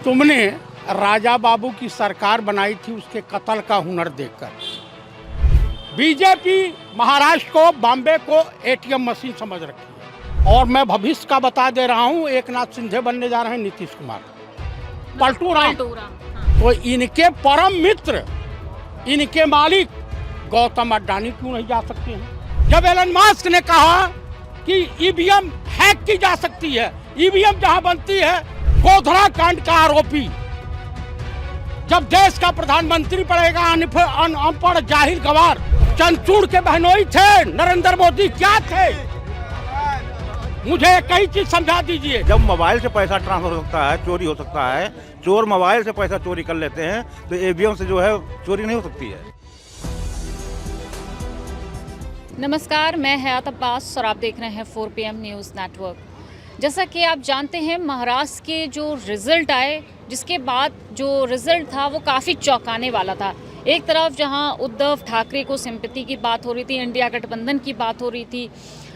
तुमने राजा बाबू की सरकार बनाई थी उसके कत्ल का हुनर देखकर। बीजेपी महाराष्ट्र को, बॉम्बे को एटीएम मशीन समझ रखी है। और मैं भविष्य का बता दे रहा हूँ, एक नाथ शिंदे बनने जा रहे हैं नीतीश कुमार, पलटू राम। तो इनके परम मित्र, इनके मालिक गौतम अडानी क्यों नहीं जा सकते हैं? जब एलन मस्क ने कहा कि ईवीएम हैक की जा सकती है, ईवीएम जहां बनती है, गोधरा कांड का आरोपी जब देश का प्रधानमंत्री पड़ेगा, अनपढ़ जाहिल गवार चंचूड़ के बहनोई थे नरेंद्र मोदी, क्या थे? मुझे कई चीज समझा दीजिए। जब मोबाइल से पैसा ट्रांसफर हो सकता है, चोरी हो सकता है, चोर मोबाइल से पैसा चोरी कर लेते हैं, तो ईवीएम से जो है चोरी नहीं हो सकती है। नमस्कार, मैं हयात अब्बास और आप देख रहे हैं 4 PM न्यूज़ नेटवर्क। जैसा कि आप जानते हैं, महाराष्ट्र के जो रिज़ल्ट आए, जिसके बाद जो रिज़ल्ट था वो काफ़ी चौंकाने वाला था। एक तरफ जहां उद्धव ठाकरे को सिंपैथी की बात हो रही थी, इंडिया गठबंधन की बात हो रही थी,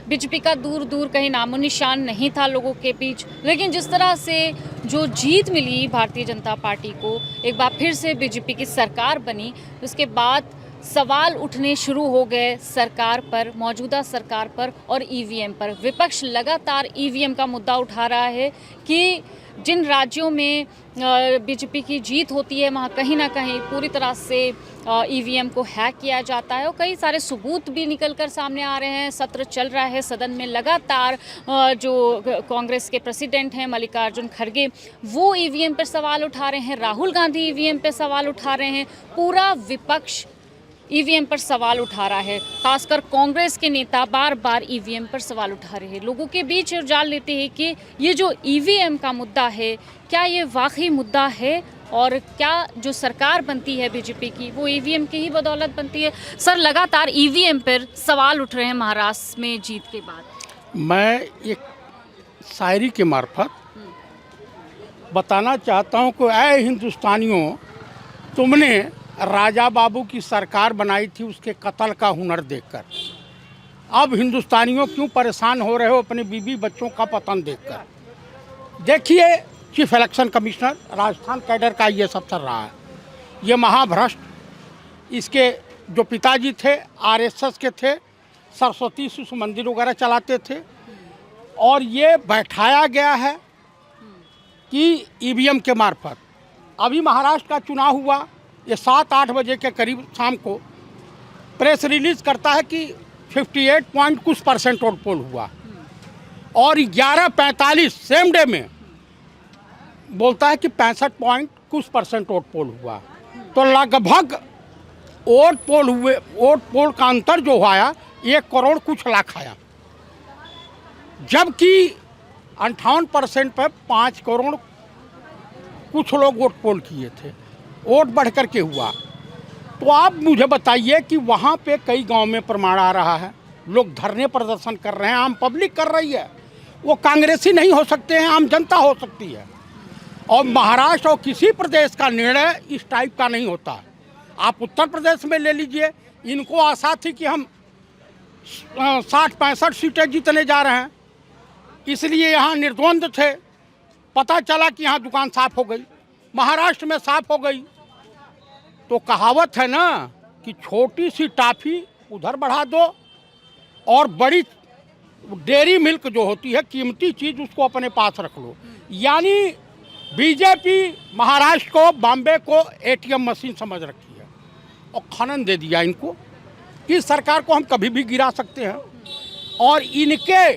बीजेपी का दूर दूर कहीं नामो निशान नहीं था लोगों के बीच, लेकिन जिस तरह से जो जीत मिली भारतीय जनता पार्टी को, एक बार फिर से बीजेपी की सरकार बनी, उसके बाद सवाल उठने शुरू हो गए सरकार पर, मौजूदा सरकार पर और ईवीएम पर। विपक्ष लगातार ईवीएम का मुद्दा उठा रहा है कि जिन राज्यों में बीजेपी की जीत होती है वहाँ कहीं ना कहीं पूरी तरह से ईवीएम को हैक किया जाता है और कई सारे सबूत भी निकलकर सामने आ रहे हैं। सत्र चल रहा है सदन में, लगातार जो कांग्रेस के प्रेसिडेंट हैं मल्लिकार्जुन खड़गे, वो ईवीएम पर सवाल उठा रहे हैं, राहुल गांधी ईवीएम पर सवाल उठा रहे हैं, पूरा विपक्ष ईवीएम पर सवाल उठा रहा है। खासकर कांग्रेस के नेता बार बार ईवीएम पर सवाल उठा रहे हैं। लोगों के बीच जान लेते हैं कि ये जो ईवीएम का मुद्दा है, क्या ये वाकई मुद्दा है और क्या जो सरकार बनती है बीजेपी की वो ईवीएम की ही बदौलत बनती है? सर, लगातार ईवीएम पर सवाल उठ रहे हैं महाराष्ट्र में जीत के बाद। मैं एक शायरी के मार्फत बताना चाहता हूँ कि ऐ हिंदुस्तानियों, तुमने राजा बाबू की सरकार बनाई थी उसके कत्ल का हुनर देखकर। अब हिंदुस्तानियों क्यों परेशान हो रहे हो अपने बीवी बच्चों का पतन देखकर? देखिए, chief election commissioner Rajasthan cadre का ये सब चल रहा है। ये महाभ्रष्ट, इसके जो पिताजी थे आरएसएस के थे, सरस्वती शिशु मंदिर वगैरह चलाते थे, और ये बैठाया गया है कि ईवीएम के मार्फत। अभी महाराष्ट्र का चुनाव हुआ, ये 7-8 बजे के करीब शाम को प्रेस रिलीज करता है कि 58 पॉइंट कुछ % वोट पोल हुआ, और 11:45 सेम डे में बोलता है कि 65 पॉइंट कुछ % वोट पोल हुआ। तो लगभग वोट पोल का अंतर जो आया 1 करोड़ कुछ लाख आया, जबकि 58% पर 5 करोड़ कुछ लोग वोट पोल किए थे। वोट बढ़ कर के हुआ। तो आप मुझे बताइए कि वहाँ पे कई गांव में प्रमाण आ रहा है, लोग धरने प्रदर्शन कर रहे हैं, आम पब्लिक कर रही है। वो कांग्रेसी नहीं हो सकते हैं, आम जनता हो सकती है। और महाराष्ट्र और किसी प्रदेश का निर्णय इस टाइप का नहीं होता। आप उत्तर प्रदेश में ले लीजिए, इनको आशा थी कि हम 60-65 सीटें जीतने जा रहे हैं, इसलिए यहाँ निर्द्वंद थे। पता चला कि यहाँ दुकान साफ हो गई, महाराष्ट्र में साफ हो गई। तो कहावत है ना कि छोटी सी टॉफी उधर बढ़ा दो और बड़ी डेयरी मिल्क जो होती है, कीमती चीज़, उसको अपने पास रख लो। यानी बीजेपी महाराष्ट्र को, बॉम्बे को एटीएम मशीन समझ रखी है और खनन दे दिया इनको कि सरकार को हम कभी भी गिरा सकते हैं। और इनके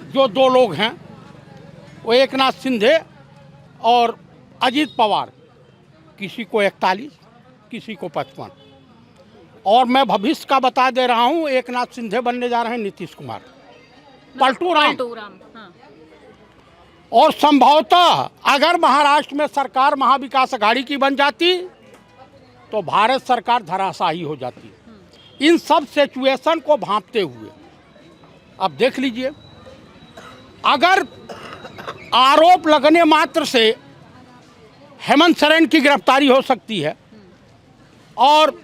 जो 2 लोग हैं, वो एक नाथ शिंदे और अजीत पवार, किसी को 41, किसी को 55। और मैं भविष्य का बता दे रहा हूँ, एक नाथ शिंदे बनने जा रहे हैं नीतीश कुमार, पलटू राम। हाँ। और संभवतः अगर महाराष्ट्र में सरकार महाविकास अघाड़ी की बन जाती तो भारत सरकार धराशायी हो जाती। इन सब सिचुएशन को भांपते हुए अब देख लीजिए, अगर आरोप लगने मात्र से हेमंत सोरेन की गिरफ्तारी हो सकती है और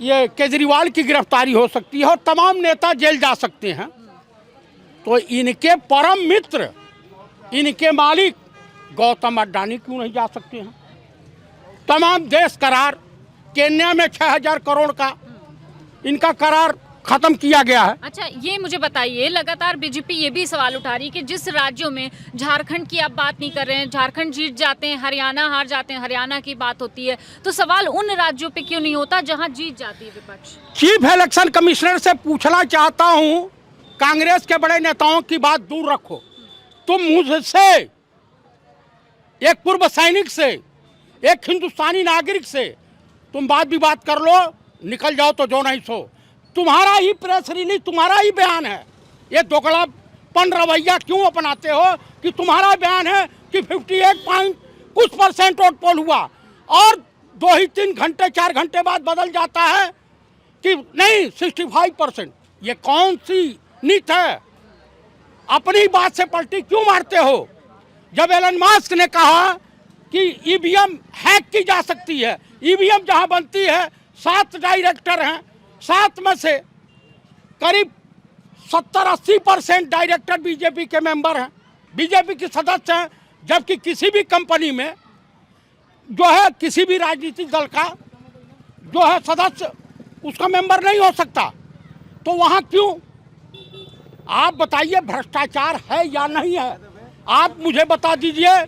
ये केजरीवाल की गिरफ्तारी हो सकती है और तमाम नेता जेल जा सकते हैं, तो इनके परम मित्र, इनके मालिक गौतम अडानी क्यों नहीं जा सकते हैं? तमाम देश करार, केन्या में 6,000 करोड़ का इनका करार खत्म किया गया है। अच्छा, ये मुझे बताइए, लगातार बीजेपी ये भी सवाल उठा रही है कि जिस राज्यों में झारखंड की आप बात नहीं कर रहे हैं, झारखंड जीत जाते हैं, हरियाणा हार जाते हैं, हरियाणा की बात होती है, तो सवाल उन राज्यों पे क्यों नहीं होता जहां जीत जाती है विपक्ष? चीफ इलेक्शन कमिश्नर से पूछना चाहता हूं, कांग्रेस के बड़े नेताओं की बात दूर रखो, तुम मुझसे, एक पूर्व सैनिक से, एक हिंदुस्तानी नागरिक से तुम बात कर लो, निकल जाओ तो जो नहीं सो। तुम्हारा ही प्रेस रिलीज, तुम्हारा ही बयान है। ये दोगलापन रवैया क्यों अपनाते हो कि तुम्हारा बयान है कि 58% वोट पोल हुआ और 2-3 घंटे 4 घंटे बाद बदल जाता है कि नहीं 65%। ये कौन सी नीति है? अपनी बात से पलटी क्यों मारते हो? जब एलन मस्क ने कहा कि ईवीएम हैक की जा सकती है, ईवीएम जहां बनती है 7 डायरेक्टर हैं, 7 में से करीब 70-80% डायरेक्टर बीजेपी के मेंबर हैं, बीजेपी के सदस्य हैं, जबकि किसी भी कंपनी में जो है किसी भी राजनीतिक दल का जो है सदस्य उसका मेंबर नहीं हो सकता। तो वहाँ क्यों? आप बताइए, भ्रष्टाचार है या नहीं है? आप मुझे बता दीजिए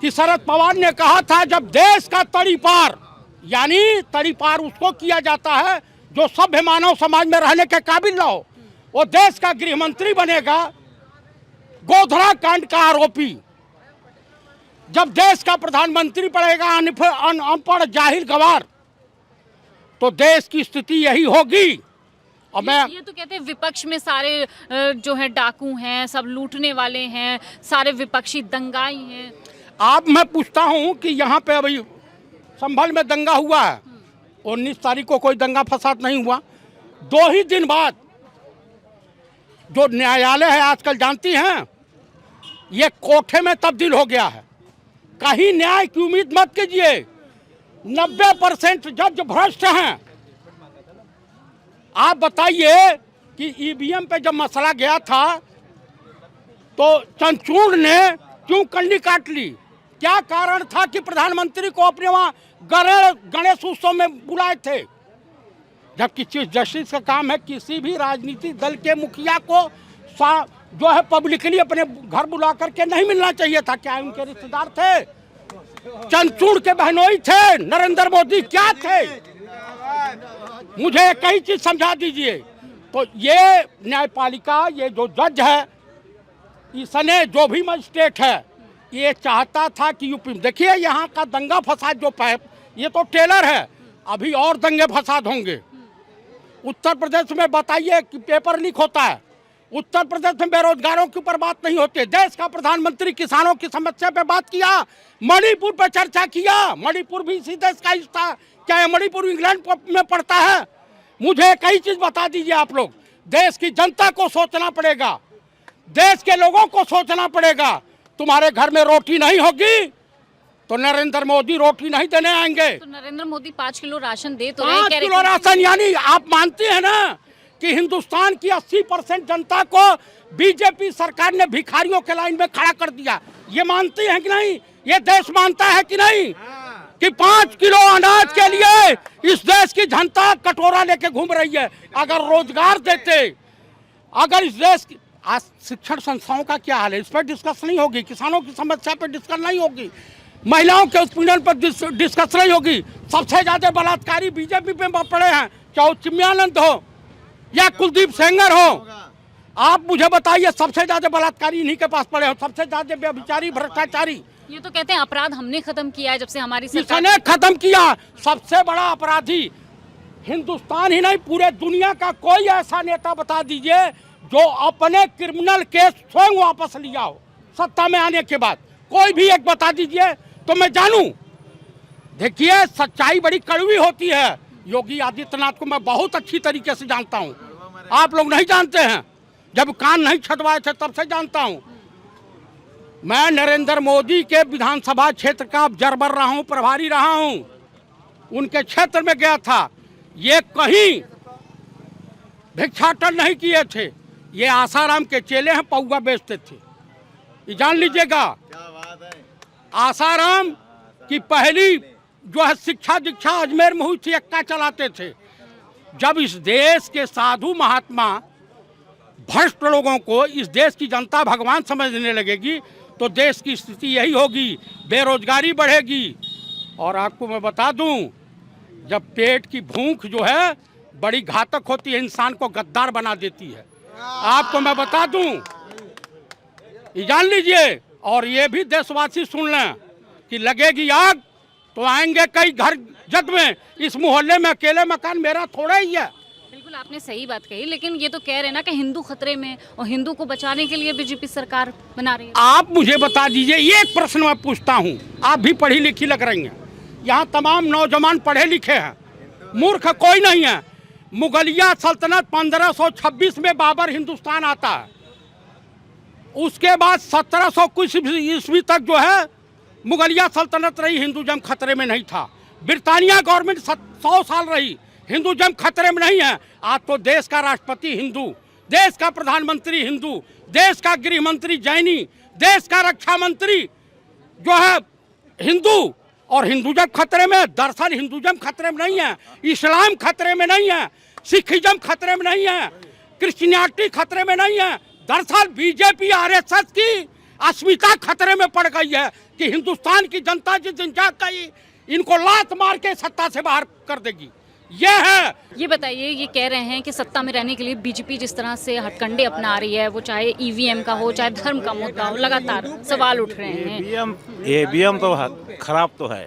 कि शरद पवार ने कहा था जब देश का तड़ीपार, यानी तड़ीपार उसको किया जाता है जो सभ्य मानव समाज में रहने के काबिल ना हो, वो देश का गृह मंत्री बनेगा। गोधरा कांड का आरोपी जब देश का प्रधानमंत्री बनेगा, अनपढ़ जाहिल गवार, तो देश की स्थिति यही होगी। और मैं ये तो कहते हैं विपक्ष में सारे जो है डाकू हैं, सब लूटने वाले हैं, सारे विपक्षी दंगाई हैं। आप, मैं पूछता हूं कि यहाँ पे अभी संभल में दंगा हुआ है, 19 तारीख को कोई दंगा फसाद नहीं हुआ। 2 ही दिन बाद जो न्यायालय है आजकल जानती हैं, ये कोठे में तब्दील हो गया है। कहीं न्याय की उम्मीद मत कीजिए। 90% जज भ्रष्ट हैं। आप बताइए कि ईवीएम पे जब मसला गया था तो चंद्रचूड़ ने क्यों कंडी काट ली? क्या कारण था कि प्रधानमंत्री को अपने वहाँ गणेश उत्सव में बुलाए थे? जबकि चीफ जस्टिस का काम है किसी भी राजनीतिक दल के मुखिया को जो है पब्लिकली अपने घर बुला करके नहीं मिलना चाहिए था। क्या उनके रिश्तेदार थे? चंद्रचूड़ के बहनोई थे? नरेंद्र मोदी क्या थे? मुझे कई चीज समझा दीजिए। तो ये न्यायपालिका, ये जो जज है, इसने जो भी मजिस्ट्रेट है, ये चाहता था कि यूपी, देखिए यहाँ का दंगा फसाद जो ये तो टेलर है, अभी और दंगे फसाद होंगे। उत्तर प्रदेश में बताइए कि पेपर लीक होता है, उत्तर प्रदेश में बेरोजगारों के ऊपर बात नहीं होती। देश का प्रधानमंत्री किसानों की समस्या पे बात किया, मणिपुर पे चर्चा किया। मणिपुर भी इसी देश का हिस्सा, क्या ये मणिपुर इंग्लैंड में पड़ता है? मुझे कई चीज बता दीजिए आप लोग। देश की जनता को सोचना पड़ेगा, देश के लोगों को सोचना पड़ेगा। तुम्हारे घर में रोटी नहीं होगी तो नरेंद्र मोदी रोटी नहीं देने आएंगे। तो नरेंद्र मोदी 5 किलो राशन दे तो 5 किलो राशन, यानी आप मानते हैं ना कि हिंदुस्तान की 80% जनता को बीजेपी सरकार ने भिखारियों के लाइन में खड़ा कर दिया। ये मानते हैं कि नहीं? ये देश मानता है कि नहीं कि 5 किलो अनाज के लिए इस देश की जनता कटोरा लेके घूम रही है? अगर रोजगार देते, अगर इस देश की आज शिक्षण संस्थाओं का क्या हाल है, इस पर डिस्कस नहीं होगी। किसानों की समस्या पर डिस्कस नहीं होगी, महिलाओं के उत्पीड़न पर डिस्कस नहीं होगी। सबसे ज्यादा बलात्कारी बीजेपी पे पड़े हैं, चाहे चिन्मयानंद हो या कुलदीप सेंगर हो। आप मुझे बताइए, सबसे ज्यादा बलात्कारी इन्हीं के पास पड़े हो, सबसे ज्यादा व्यभिचारी, भ्रष्टाचारी। ये तो कहते हैं अपराध हमने खत्म किया है जब से हमारी सरकार ने खत्म किया। सबसे बड़ा अपराधी हिंदुस्तान ही नहीं, पूरे दुनिया का कोई ऐसा नेता बता दीजिए जो अपने क्रिमिनल केस स्वयं वापस लिया हो सत्ता में आने के बाद। कोई भी एक बता दीजिए तो मैं जानूं। देखिए, सच्चाई बड़ी कड़वी होती है। योगी आदित्यनाथ को मैं बहुत अच्छी तरीके से जानता हूं, आप लोग नहीं जानते हैं। जब कान नहीं छटवाए थे तब से जानता हूं। मैं नरेंद्र मोदी के विधानसभा क्षेत्र का ऑब्जर्वर रहा हूं, प्रभारी रहा हूं, उनके क्षेत्र में गया था। ये कहीं भिक्षाटन नहीं किए थे, ये आसाराम के चेले हैं, पौवा बेचते थे। ये जान लीजिएगा। आसाराम की पहली जो है शिक्षा दीक्षा अजमेर में हुई थी, एक्का चलाते थे। जब इस देश के साधु महात्मा भ्रष्ट लोगों को इस देश की जनता भगवान समझने लगेगी तो देश की स्थिति यही होगी, बेरोजगारी बढ़ेगी। और आपको मैं बता दूं, जब पेट की भूख जो है बड़ी घातक होती है, इंसान को गद्दार बना देती है। आपको मैं बता दूं, ये जान लीजिए। और ये भी देशवासी सुन लें कि लगेगी आग तो आएंगे कई घर जद में। इस मोहल्ले में अकेले मकान मेरा थोड़ा ही है। बिल्कुल आपने सही बात कही, लेकिन ये तो कह रहे हैं ना कि हिंदू खतरे में, और हिंदू को बचाने के लिए बीजेपी सरकार बना रही है। आप मुझे बता दीजिए, ये एक प्रश्न मैं पूछता हूँ, आप भी पढ़ी लिखी लग रही हैं, यहाँ तमाम नौजवान पढ़े लिखे हैं, मूर्ख कोई नहीं है। मुगलिया सल्तनत 1526 में बाबर हिंदुस्तान आता है। उसके बाद 1700 कुछ ईस्वी तक जो है मुगलिया सल्तनत रही, हिंदुज़म खतरे में नहीं था। ब्रिटानिया गवर्नमेंट 100 साल रही, हिंदुज़म खतरे में नहीं है। आज तो देश का राष्ट्रपति हिंदू, देश का प्रधानमंत्री हिंदू, देश का गृह मंत्री जैनी, देश का रक्षा मंत्री जो है हिंदू। और हिंदुज़म खतरे में? दरअसल हिंदुज़म खतरे में नहीं है, इस्लाम खतरे में नहीं है, सिखिज्म खतरे में नहीं है, क्रिश्चियनिटी खतरे में नहीं है। दरअसल बीजेपी आरएसएस की अस्मिता खतरे में पड़ गई है कि हिंदुस्तान की जनता जिस दिन जाग गई, इनको लात मार के सत्ता से बाहर कर देगी। ये है। ये बताइए, ये कह रहे हैं कि सत्ता में रहने के लिए बीजेपी जिस तरह से हथकंडे अपना रही है, वो चाहे ईवीएम का हो, चाहे धर्म का मुद्दा हो, लगातार सवाल उठ रहे हैं। ईवीएम तो खराब तो है,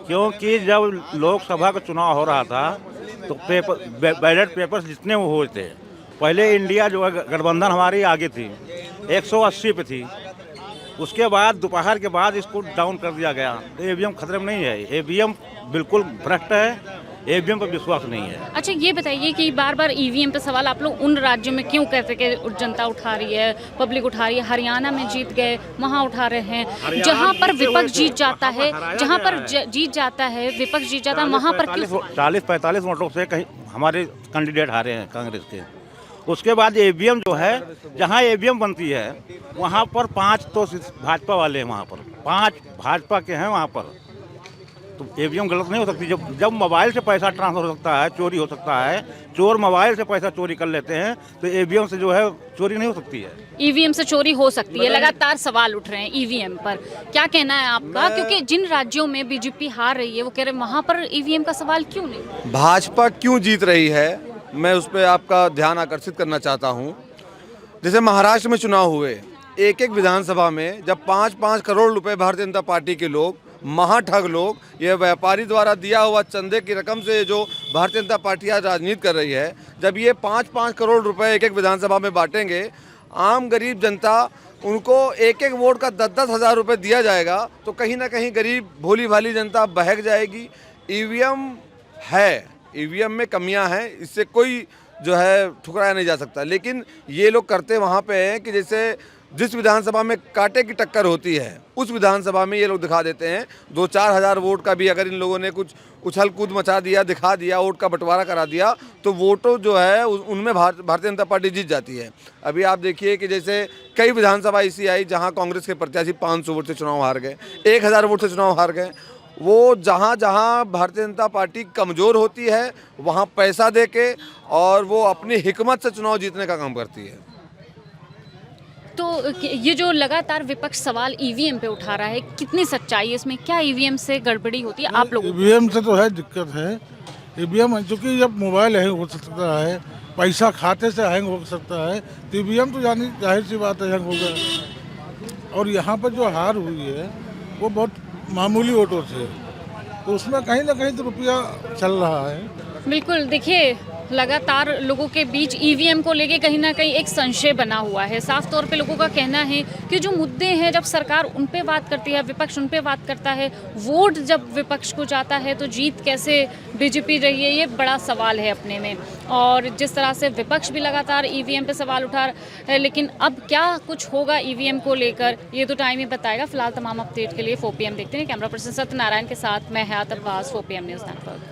क्योंकि जब लोकसभा का चुनाव हो रहा था तो बैलेट पेपर्स जितने वो हुए थे, पहले इंडिया जो है गठबंधन हमारी आगे थी, 180 पे थी। उसके बाद दोपहर के बाद इसको डाउन कर दिया गया। तो ईवीएम खतरे में नहीं है, ईवीएम बिल्कुल भ्रष्ट है, ईवीएम पर विश्वास नहीं है। अच्छा, ये बताइए कि बार बार ईवीएम पे सवाल आप लोग उन राज्यों में क्यों कहते हैं कि जनता उठा रही है, पब्लिक उठा रही है? हरियाणा में जीत गए, वहाँ उठा रहे हैं। जहाँ पर विपक्ष जीत जाता है, जहाँ पर जीत जाता है, विपक्ष जीत जाता है, वहाँ पर 40-45 वोटों से कहीं हमारे कैंडिडेट हारे हैं कांग्रेस के। उसके बाद ईवीएम जो है, जहाँ ईवीएम बनती है वहाँ पर 5 तो भाजपा वाले हैं, वहाँ पर 5 भाजपा के हैं वहाँ पर। तो ईवीएम गलत नहीं हो सकती। जब मोबाइल से पैसा ट्रांसफर हो सकता है, चोरी हो सकता है, चोर मोबाइल से पैसा चोरी कर लेते हैं, तो ईवीएम से जो है चोरी नहीं हो सकती है। ईवीएम से चोरी हो सकती है, लगातार सवाल उठ रहे हैं ईवीएम पर। क्या कहना है आपका? क्योंकि जिन राज्यों में बीजेपी हार रही है, वो कह रहे हैं वहाँ पर ईवीएम का सवाल क्यों नहीं? भाजपा क्यों जीत रही है, मैं उस पर आपका ध्यान आकर्षित करना चाहता हूँ। जैसे महाराष्ट्र में चुनाव हुए, एक एक विधानसभा में जब 5-5 करोड़ रुपए भारतीय जनता पार्टी के लोग, महाठग लोग, ये व्यापारी द्वारा दिया हुआ चंदे की रकम से जो भारतीय जनता पार्टी आज राजनीति कर रही है, जब ये 5-5 करोड़ रुपए एक एक विधानसभा में बांटेंगे, आम गरीब जनता उनको एक एक वोट का 10-10 हज़ार रुपये दिया जाएगा, तो कहीं ना कहीं गरीब भोली भाली जनता बहक जाएगी। ईवीएम है, ईवीएम में कमियां हैं, इससे कोई जो है ठुकराया नहीं जा सकता। लेकिन ये लोग करते वहाँ पे हैं कि जैसे जिस विधानसभा में कांटे की टक्कर होती है, उस विधानसभा में ये लोग दिखा देते हैं 2-4 हज़ार वोट का भी अगर इन लोगों ने कुछ उछल कूद मचा दिया, दिखा दिया, वोट का बंटवारा करा दिया, तो वोटों जो है उनमें भारतीय जनता पार्टी जीत जाती है। अभी आप देखिए कि जैसे कई विधानसभा ऐसी आई जहाँ कांग्रेस के प्रत्याशी 500 वोट से चुनाव हार गए, 1000 वोट से चुनाव हार गए। वो जहाँ जहाँ भारतीय जनता पार्टी कमज़ोर होती है, वहाँ पैसा दे के और वो अपनी हिकमत से चुनाव जीतने का काम करती है। तो ये जो लगातार विपक्ष सवाल ईवीएम पे उठा रहा है, कितनी सच्चाई है इसमें? क्या ईवीएम से गड़बड़ी होती है आप लोगों को? ईवीएम से तो है दिक्कत है। ईवीएम चूँकि जब मोबाइल हैंग हो सकता है, पैसा खाते से हैंग हो सकता है, तो ईवीएम तो यानी जाहिर सी बात है हैंग होगा। और यहाँ पर जो हार हुई है वो बहुत मामूली वोटों से, तो उसमें कहीं ना कहीं तो रुपया चल रहा है। बिल्कुल, देखिए लगातार लोगों के बीच ईवीएम को लेके कहीं ना कहीं एक संशय बना हुआ है। साफ तौर पे लोगों का कहना है कि जो मुद्दे हैं, जब सरकार उन पे बात करती है, विपक्ष उन पे बात करता है, वोट जब विपक्ष को जाता है तो जीत कैसे बीजेपी रही है, ये बड़ा सवाल है अपने में। और जिस तरह से विपक्ष भी लगातार ईवीएम पे सवाल उठा रहा है, लेकिन अब क्या कुछ होगा ईवीएम को लेकर, ये तो टाइम ही बताएगा। फिलहाल तमाम अपडेट के लिए 4PM देखते हैं। कैमरा पर्सन सत्यनारायण के साथ मैं हयात अब्बास, 4PM न्यूज़ नेटवर्क।